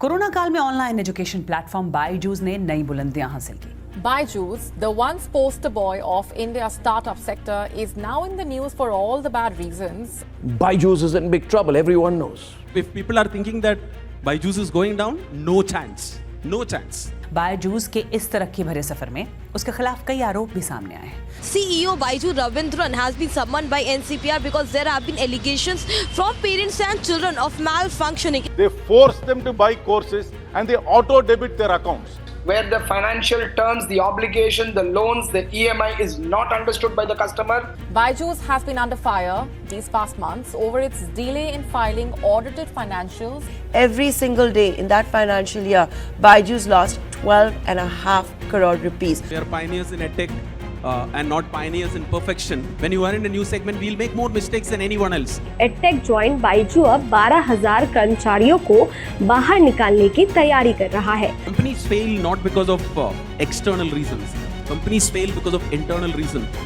Corona काल में online education platform Byju's ने नई बुलंदियां हासिल की। Byju's, the once poster boy of India's startup sector, is now in the news for all the bad reasons. Byju's is in big trouble, everyone knows. If people are thinking that Byju's is going down, no chance. No chance. Byju's के इस तरक्की भरे सफर में उसके खिलाफ कई आरोप भी सामने आए हैं। CEO Byju Ravindran has been summoned by NCPR because there have been allegations from parents and children of malfunctioning. They force them to buy courses and they auto debit their accounts. Where the financial terms, the obligation, the loans, the EMI is not understood by the customer. Byju's has been under fire these past months over its delay in filing audited financials. Every single day in that financial year, Byju's lost 12.5 crore rupees. We are pioneers in edtech and not pioneers in perfection. When you are in a new segment, we'll make more mistakes than anyone else. Edtech joint Byju अब 12,000 कर्मचारियों को बाहर निकालने की तैयारी कर रहा है। Companies fail not because of external reasons. Companies fail because of internal reasons.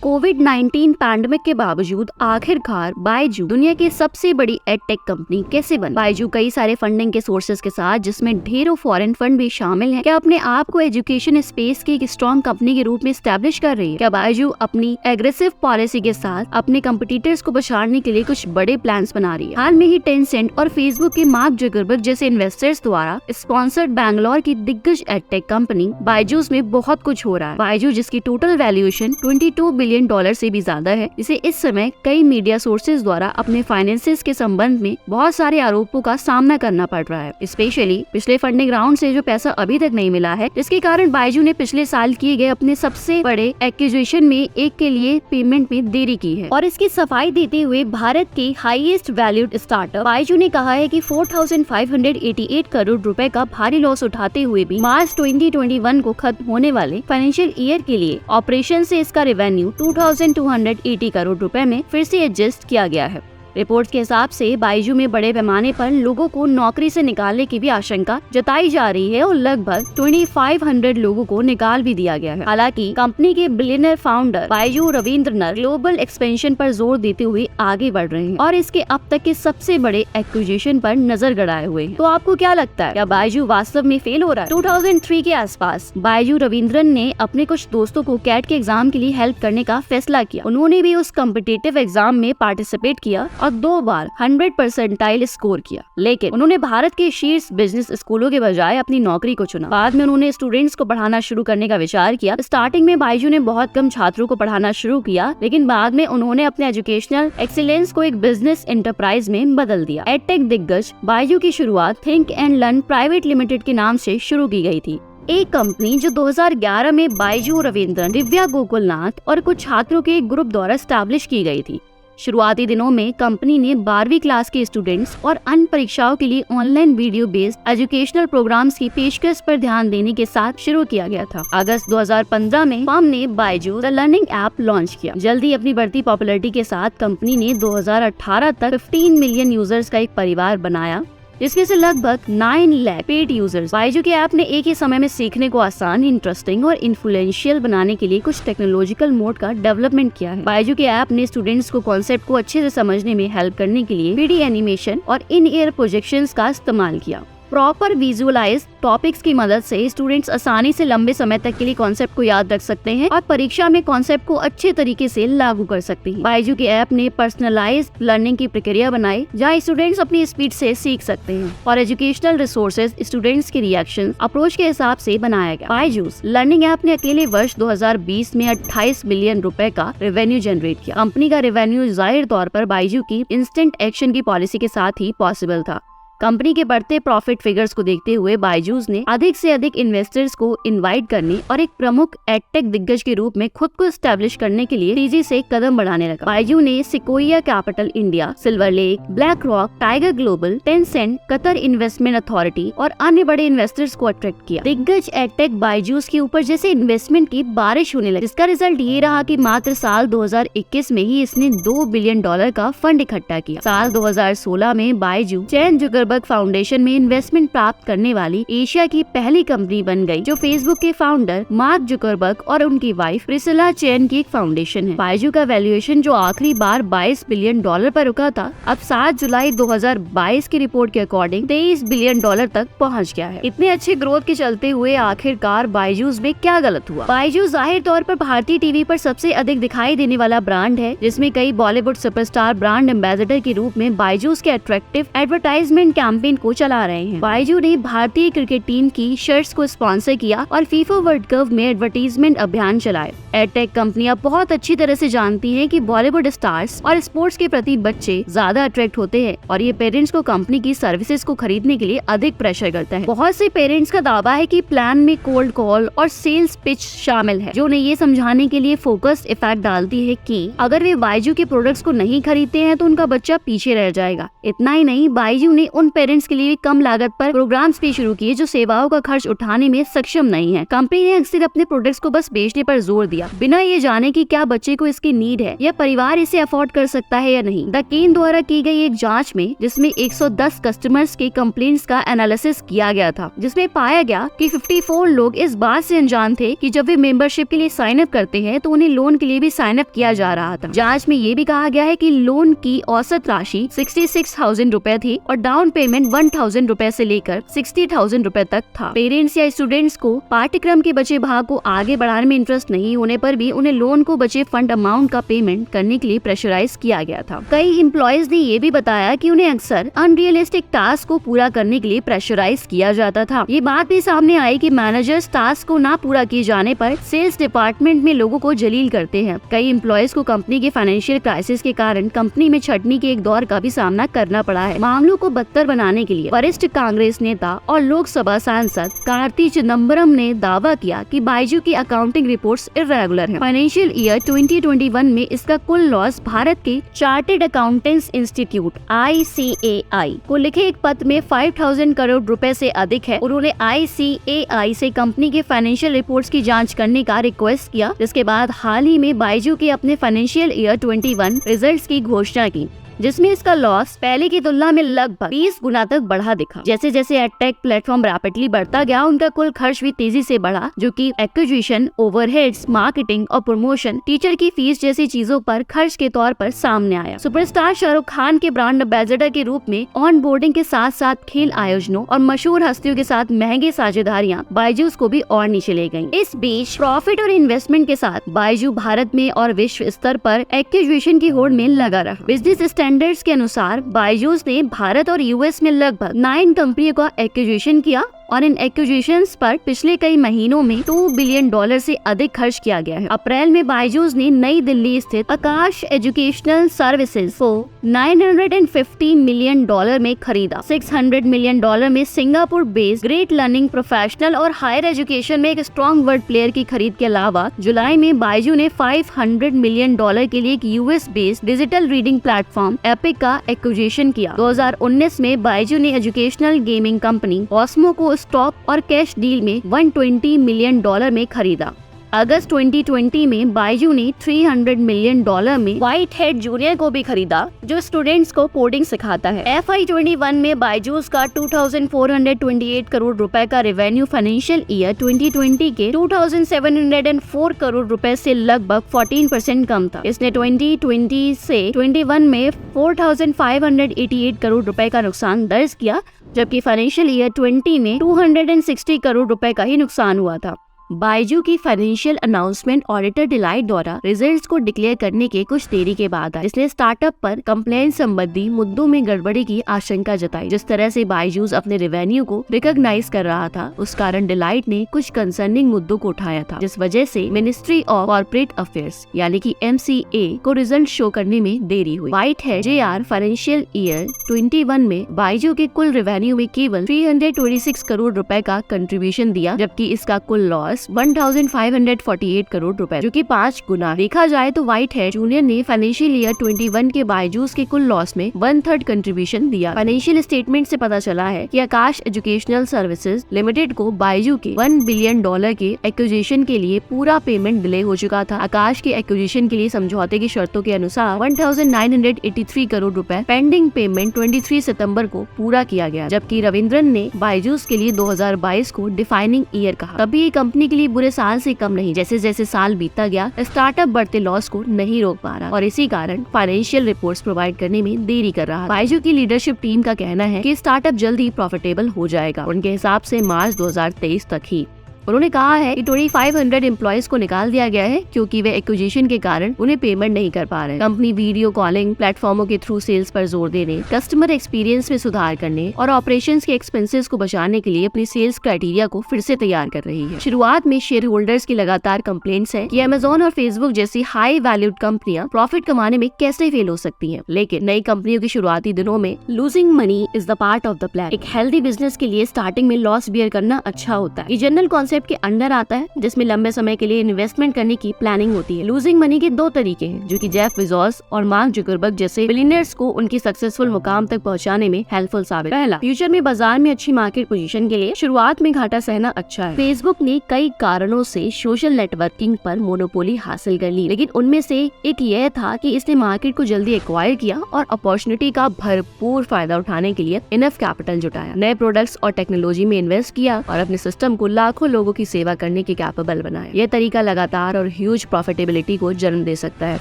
Covid pandemic के बावजूद आखिरकार बायजू दुनिया की सबसे बड़ी एडटेक कंपनी कैसे बनी? बायजू कई सारे फंडिंग के सोर्सेज के साथ, जिसमें ढेरों फॉरेन फंड भी शामिल हैं, क्या अपने आप को एजुकेशन स्पेस की एक स्ट्रॉन्ग कंपनी के रूप में एस्टैब्लिश कर रही है? क्या बायजू अपनी एग्रेसिव पॉलिसी के साथ अपने कंपटीटर्स को पछाड़ने के लिए कुछ बड़े प्लान्स बना रही है? हाल में ही टेंसेंट और फेसबुक के मार्क जुकरबर्ग जैसे इन्वेस्टर्स द्वारा स्पॉन्सर्ड बैंगलोर की दिग्गज एडटेक कंपनी बायजूस में बहुत कुछ हो रहा है। बायजू, जिसकी टोटल वैल्यूएशन $22 बिलियन से भी ज्यादा है, इसे इस समय कई मीडिया सोर्सेज द्वारा अपने फाइनेंसेस के संबंध में बहुत सारे आरोपों का सामना करना पड़ रहा है। स्पेशली पिछले फंडिंग राउंड से जो पैसा अभी तक नहीं मिला है, जिसके कारण बायजू ने पिछले साल किए गए अपने सबसे बड़े एक्विजिशन में एक के लिए पेमेंट में देरी की है। और इसकी सफाई देते हुए भारत के हाईएस्ट वैल्यूड स्टार्टअप बायजू ने कहा है कि 4,588 करोड़ रुपए का भारी लॉस उठाते हुए भी मार्च 2021 को खत्म होने वाले फाइनेंशियल ईयर के लिए ऑपरेशन से इसका रेवेन्यू 2,280 करोड़ रुपए में फिर से एडजस्ट किया गया है। रिपोर्ट्स के हिसाब से बायजू में बड़े पैमाने पर लोगों को नौकरी से निकालने की भी आशंका जताई जा रही है और लगभग 2,500 लोगों को निकाल भी दिया गया है। हालांकि कंपनी के billionaire founder Byju Raveendran global expansion पर जोर देते हुए आगे बढ़ रहे हैं और इसके अब तक के सबसे बड़े एक्विजिशन पर नजर गड़ाए हुए हैं। तो आपको क्या लगता है, क्या बायजू वास्तव में फेल हो रहा है? 2003 के आसपास बायजू रविंद्रन ने अपने कुछ दोस्तों को कैट के एग्जाम के लिए हेल्प करने का फैसला किया। उन्होंने भी उस कॉम्पिटिटिव एग्जाम में पार्टिसिपेट किया और 2 बार 100% स्कोर किया, लेकिन उन्होंने भारत के शीर्ष बिजनेस स्कूलों के बजाय अपनी नौकरी को चुना। बाद में उन्होंने स्टूडेंट्स को पढ़ाना शुरू करने का विचार किया। स्टार्टिंग में बायजू ने बहुत कम छात्रों को पढ़ाना शुरू किया, लेकिन बाद में उन्होंने अपने एजुकेशनल एक्सीलेंस को एक बिजनेस एंटरप्राइज में बदल दिया। एडटेक दिग्गज बायजू की शुरुआत think and learn private limited के नाम से शुरू की गई थी, एक कंपनी जो 2011 में बायजू रविंद्रन, दिव्या गोकुलनाथ और कुछ छात्रों के एक ग्रुप द्वारा स्टैब्लिश की गई थी। शुरुआती दिनों में कंपनी ने 12वीं क्लास के स्टूडेंट्स और अन्य परीक्षाओं के लिए online video based educational programmes की पेशकश पर ध्यान देने के साथ शुरू किया गया था। अगस्त 2015 में फर्म ने Byju the learning app launch किया। जल्दी अपनी बढ़ती पॉपुलैरिटी के साथ कंपनी ने 2018 तक 15 मिलियन यूजर्स का एक परिवार बनाया, जिसमें से लगभग 9 लाख पेड यूजर्स। बायजू के ऐप ने एक ही समय में सीखने को आसान, इंटरेस्टिंग और इन्फ्लुएंशियल बनाने के लिए कुछ टेक्नोलॉजिकल मोड का डेवलपमेंट किया है। बायजू के ऐप ने स्टूडेंट्स को कॉन्सेप्ट को अच्छे से समझने में हेल्प करने के लिए 3D एनिमेशन और इन ईयर प्रोजेक्शंस का इस्तेमाल किया। प्रॉपर विजुअलाइज टॉपिक्स की मदद से स्टूडेंट्स आसानी से लंबे समय तक के लिए कॉन्सेप्ट को याद रख सकते हैं और परीक्षा में कॉन्सेप्ट को अच्छे तरीके से लागू कर सकते हैं। बायजू के ऐप ने पर्सनलाइज्ड लर्निंग की प्रक्रिया बनाई, जहां स्टूडेंट्स अपनी स्पीड से सीख सकते हैं और एजुकेशनल रिसोर्सेज स्टूडेंट्स के रिएक्शन अप्रोच के हिसाब से बनाया गया। बायजूस लर्निंग ऐप ने अकेले वर्ष 2020 में 28 बिलियन रुपए का रेवेन्यू जनरेट किया। कंपनी का रेवेन्यू जाहिर तौर पर बायजू की इंस्टेंट एक्शन की पॉलिसी के साथ ही पॉसिबल था। कंपनी के बढ़ते प्रॉफिट फिगर्स को देखते हुए बायजूस ने अधिक से अधिक इन्वेस्टर्स को इनवाइट करने और एक प्रमुख एडटेक दिग्गज के रूप में खुद को एस्टैब्लिश करने के लिए तेजी से कदम बढ़ाने लगा। बायजू ने sequoia capital India, silver lake, black rock, tiger global, Tencent, Qatar investment authority और अन्य बड़े इन्वेस्टर्स को अट्रैक्ट किया। दिग्गज एडटेक बायजूस के ऊपर जैसे इन्वेस्टमेंट की बारिश होने लगी, जिसका रिजल्ट ये रहा कि मात्र साल 2021 में ही इसने $2 बिलियन का फंड इकट्ठा किया। साल 2016 में बायजू चैन जुगरबर्ग जुकरबर्ग फाउंडेशन में इन्वेस्टमेंट प्राप्त करने वाली एशिया की पहली कंपनी बन गई, जो फेसबुक के फाउंडर मार्क जुकरबर्ग और उनकी वाइफ प्रिसिला चेन की एक फाउंडेशन है। बायजू का वैल्यूएशन जो आखिरी बार $22 बिलियन पर रुका था, अब 7 जुलाई 2022 की रिपोर्ट के अकॉर्डिंग $23 बिलियन तक पहुंच गया है। इतने अच्छे ग्रोथ के चलते हुए आखिरकार बायजूस में क्या गलत हुआ? बायजूस जाहिर तौर पर भारतीय टीवी पर सबसे अधिक दिखाई देने वाला ब्रांड है, जिसमें कई बॉलीवुड सुपरस्टार ब्रांड एम्बेसडर के रूप में बायजूस के अट्रैक्टिव एडवर्टाइजमेंट कैंपेन को चला रहे हैं। बायजू ने भारतीय क्रिकेट टीम की शर्ट्स को स्पॉन्सर किया और फीफा वर्ल्ड कप में एडवर्टाइजमेंट अभियान चलाए। एडटेक कंपनियां बहुत अच्छी तरह से जानती हैं कि बॉलीवुड स्टार्स और स्पोर्ट्स के प्रति बच्चे ज्यादा अट्रैक्ट होते हैं और ये पेरेंट्स को कंपनी की सर्विसेज को खरीदने के लिए अधिक प्रेशर करता है। बहुत से पेरेंट्स का दावा है कि प्लान में कोल्ड कॉल और सेल्स पिच शामिल है, जो उन्हें ये समझाने के लिए फोकस्ड इफेक्ट डालती है कि अगर वे बायजू के प्रोडक्ट्स को नहीं खरीदते हैं तो उनका बच्चा पीछे रह जाएगा। इतना ही नहीं, बायजू ने उन पेरेंट्स के लिए कम लागत पर प्रोग्राम्स भी शुरू किए जो सेवाओं का खर्च उठाने में सक्षम नहीं है। कंपनी ने अक्सर अपने प्रोडक्ट्स को बस बेचने पर जोर दिया, बिना ये जाने कि क्या बच्चे को इसकी नीड है या परिवार इसे अफोर्ड कर सकता है या नहीं। द केन द्वारा की गई एक जांच में, जिसमें 110 कस्टमर्स के कंप्लेंट्स का एनालिसिस किया गया था, जिसमें पाया गया कि 54 लोग इस बात से अनजान थे कि जब वे मेंबरशिप के लिए साइन अप करते हैं तो उन्हें लोन के लिए भी साइन अप किया जा रहा था। जांच में ये भी कहा गया है कि लोन की औसत राशि 66,000 रुपए थी और डाउन पेमेंट 1,000 रुपए से लेकर 60,000 रुपए तक था। पेरेंट्स या स्टूडेंट्स को पाठ्यक्रम के बचे भाग को आगे बढ़ाने में इंटरेस्ट नहीं होने पर भी उन्हें लोन को बचे फंड अमाउंट का पेमेंट करने के लिए प्रेशराइज किया गया था। कई एम्प्लॉयज ने ये भी बताया कि उन्हें अक्सर अनरियलिस्टिक टास्क को पूरा करने के लिए प्रेशराइज किया जाता था। ये बात भी सामने आई कि मैनेजर्स टास्क को ना पूरा किए जाने पर सेल्स डिपार्टमेंट में लोगों को जलील करते हैं। कई एम्प्लॉयज को कंपनी के फाइनेंशियल क्राइसिस के कारण कंपनी में छटनी के एक दौर का भी सामना करना पड़ा है। मामलों को बदतर बनाने के लिए वरिष्ठ कांग्रेस नेता और लोकसभा सांसद कार्ति चिदम्बरम ने दावा किया कि बायजू की अकाउंटिंग रिपोर्ट्स इर्रेगुलर है। फाइनेंशियल ईयर 2021 में इसका कुल लॉस भारत के चार्टेड अकाउंटेंट्स इंस्टीट्यूट ICAI को लिखे एक पत्र में 5,000 करोड़ रुपए से अधिक है। उन्होंने ICAI से कंपनी के फाइनेंशियल रिपोर्ट्स की जांच करने का रिक्वेस्ट किया, जिसके बाद हाल ही में बायजू के अपने फाइनेंशियल ईयर 21 रिजल्ट्स की घोषणा की, जिसमें इसका लॉस पहले की तुलना में लगभग 20 गुना तक बढ़ा दिखा। जैसे जैसे एडटेक प्लेटफॉर्म रैपिडली बढ़ता गया, उनका कुल खर्च भी तेजी से बढ़ा, जो कि एक्विजिशन, ओवरहेड्स, मार्केटिंग और प्रमोशन, टीचर की फीस जैसी चीजों पर खर्च के तौर पर सामने आया। सुपरस्टार शाहरुख खान के ब्रांड एम्बेसडर के रूप में ऑन बोर्डिंग के साथ साथ खेल आयोजनों और मशहूर हस्तियों के साथ महंगे साझेदारियां बायजूस को भी और नीचे ले गयी। इस बीच प्रॉफिट और इन्वेस्टमेंट के साथ बायजू भारत में और विश्व स्तर पर एक्विजिशन की होड़ में लगा रहा। बिजनेस स्टैंडर्ड्स के अनुसार बायजूस ने भारत और यूएस में लगभग 9 कंपनियों का एक्विजिशन किया और इन एक्विजिशंस पर पिछले कई महीनों में $2 बिलियन से अधिक खर्च किया गया है। अप्रैल में बायजूस ने नई दिल्ली स्थित आकाश एजुकेशनल सर्विसेज को $915 मिलियन में खरीदा। $600 मिलियन में Singapore based great learning professional और हायर एजुकेशन में एक स्ट्रॉन्ग वर्ड प्लेयर की खरीद के अलावा जुलाई में बायजू ने $500 मिलियन के लिए एक US based digital reading platform epic का एक्विजिशन किया। 2019 में बायजू ने एजुकेशनल गेमिंग कंपनी ऑस्मो को स्टॉक और कैश डील में $120 मिलियन में खरीदा। अगस्त 2020 में बायजू ने $300 मिलियन में व्हाइट हेड जूनियर को भी खरीदा, जो स्टूडेंट्स को कोडिंग सिखाता है। FY21 में बायजूस का 2,428 करोड़ रुपए का रेवेन्यू फाइनेंशियल ईयर 2020 के 2,704 करोड़ रुपए से लगभग 14% कम था। इसने 2020 से 21 में 4,588 करोड़ रुपए का नुकसान दर्ज किया, जबकि फाइनेंशियल ईयर 20 में 260 करोड़ रुपए का ही नुकसान हुआ था। बायजू की फाइनेंशियल अनाउंसमेंट ऑडिटर डिलाइट द्वारा रिजल्ट्स को डिक्लेयर करने के कुछ देरी के बाद आई, इसलिए स्टार्टअप पर कंप्लेंट संबंधी मुद्दों में गड़बड़ी की आशंका जताई। जिस तरह से बायजूस अपने रेवेन्यू को रिकॉग्नाइज कर रहा था, उस कारण डिलाइट ने कुछ कंसर्निंग मुद्दों को उठाया था, जिस वजह से मिनिस्ट्री ऑफ कॉर्पोरेट अफेयर्स यानी कि MCA को रिजल्ट शो करने में देरी हुई। White head JR financial year 21 में बायजू के कुल रेवेन्यू में केवल 326 करोड़ रुपए का कंट्रीब्यूशन दिया, जबकि इसका कुल लॉस पास 1548 करोड़ रुपए, जो कि 5 गुना। देखा जाए तो व्हाइट हेड जूनियर ने फाइनेंशियल ईयर 21 के बायजूस के कुल लॉस में 1/3 कंट्रीब्यूशन दिया। फाइनेंशियल स्टेटमेंट से पता चला है कि आकाश एजुकेशनल सर्विसेज लिमिटेड को बायजू के $1 बिलियन के एक्विजिशन के लिए पूरा पेमेंट डिले हो चुका था। आकाश के एक्विजिशन के लिए समझौते की शर्तों के अनुसार 1983 करोड़ रुपए पेंडिंग पेमेंट 23 सितंबर को पूरा किया गया, जबकि रविंद्रन ने बायजूस के लिए 2022 को डिफाइनिंग ईयर कहा। तभी ये कंपनी के लिए बुरे साल से कम नहीं। जैसे जैसे साल बीतता गया, स्टार्टअप बढ़ते लॉस को नहीं रोक पा रहा और इसी कारण फाइनेंशियल रिपोर्ट्स प्रोवाइड करने में देरी कर रहा है। बायजू की लीडरशिप टीम का कहना है कि स्टार्टअप जल्द ही प्रॉफिटेबल हो जाएगा, उनके हिसाब से मार्च 2023 तक ही। उन्होंने कहा है कि 2500 एम्प्लॉयज को निकाल दिया गया है क्योंकि वे एक्विजिशन के कारण उन्हें पेमेंट नहीं कर पा रहे। कंपनी वीडियो कॉलिंग प्लेटफॉर्मों के थ्रू सेल्स पर जोर देने, कस्टमर एक्सपीरियंस में सुधार करने और ऑपरेशंस के एक्सपेंसेस को बचाने के लिए अपनी सेल्स क्राइटेरिया को फिर से तैयार कर रही है। शुरुआत में शेयर होल्डर्स की लगातार कंप्लेंट्स है कि अमेज़न और फेसबुक जैसी हाई वैल्यूड कंपनियां प्रॉफिट कमाने में कैसे फेल हो सकती हैं। लेकिन नई कंपनियों के शुरुआती दिनों में losing money is the part of the plan. एक हेल्दी बिजनेस के लिए स्टार्टिंग में लॉस बियर करना अच्छा होता है। ये जनरल कॉन्सेप्ट के अंडर आता है जिसमें लंबे समय के लिए इन्वेस्टमेंट करने की प्लानिंग होती है। लूजिंग मनी के 2 तरीके हैं जो कि जेफ बेजोस और मार्क जुकरबर्ग जैसे बिलियनियर्स को उनकी सक्सेसफुल मुकाम तक पहुंचाने में हेल्पफुल साबित। पहला, फ्यूचर में बाजार में अच्छी मार्केट पोजीशन के लिए शुरुआत में घाटा सहना अच्छा है। फेसबुक ने कई कारणों से सोशल नेटवर्किंग पर मोनोपोली हासिल कर ली, लेकिन उनमें से एक यह था कि इसने मार्केट को जल्दी एक्वायर किया और अपॉर्चुनिटी का भरपूर फायदा उठाने के लिए इनफ कैपिटल जुटाया, नए प्रोडक्ट्स और टेक्नोलॉजी में इन्वेस्ट किया और अपने सिस्टम को लाखों लोगों की सेवा करने के कैपेबल बनाए। यह तरीका लगातार और ह्यूज प्रॉफिटेबिलिटी को जन्म दे सकता है,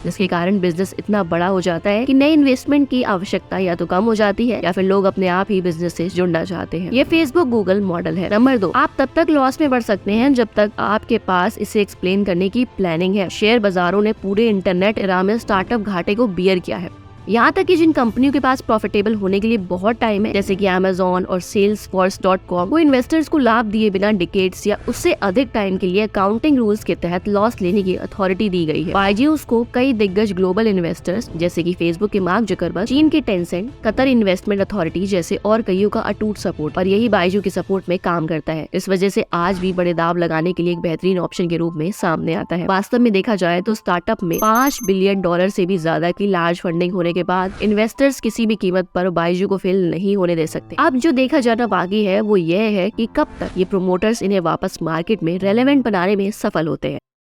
जिसके कारण बिजनेस इतना बड़ा हो जाता है कि नई इन्वेस्टमेंट की आवश्यकता या तो कम हो जाती है या फिर लोग अपने आप ही बिजनेस से जुड़ना चाहते हैं। ये फेसबुक गूगल मॉडल है। नंबर 2, आप तब तक लॉस में बढ़ सकते हैं जब तक आपके पास इसे एक्सप्लेन करने की प्लानिंग है। शेयर बाजारों ने पूरे इंटरनेट एरा में स्टार्टअप घाटे को बियर किया है। यहाँ तक कि जिन कंपनियों के पास प्रॉफिटेबल होने के लिए बहुत टाइम है, जैसे कि अमेज़न और Salesforce.com, वो इन्वेस्टर्स को लाभ दिए बिना डिकेड्स या उससे अधिक टाइम के लिए अकाउंटिंग रूल्स के तहत लॉस लेने की अथॉरिटी दी गई है। बायजूस को कई दिग्गज ग्लोबल इन्वेस्टर्स जैसे कि फेसबुक के मार्क जुकरबर्ग, चीन के टेंसेंट, कतर इन्वेस्टमेंट अथॉरिटी जैसे और कईयों का अटूट सपोर्ट, और यही बायजू के सपोर्ट में काम करता है। इस वजह से आज भी बड़े दाव लगाने के लिए एक बेहतरीन ऑप्शन के रूप में सामने आता है। वास्तव में देखा जाए तो स्टार्टअप में $5 बिलियन से भी ज्यादा की लार्ज फंडिंग होने के बाद इन्वेस्टर्स किसी भी कीमत पर बायजू को फेल नहीं होने दे सकते। अब जो देखा जाना बाकी है वो यह है कि कब तक ये प्रोमोटर्स इन्हें वापस मार्केट में रेलेवेंट बनाने में सफल होते हैं।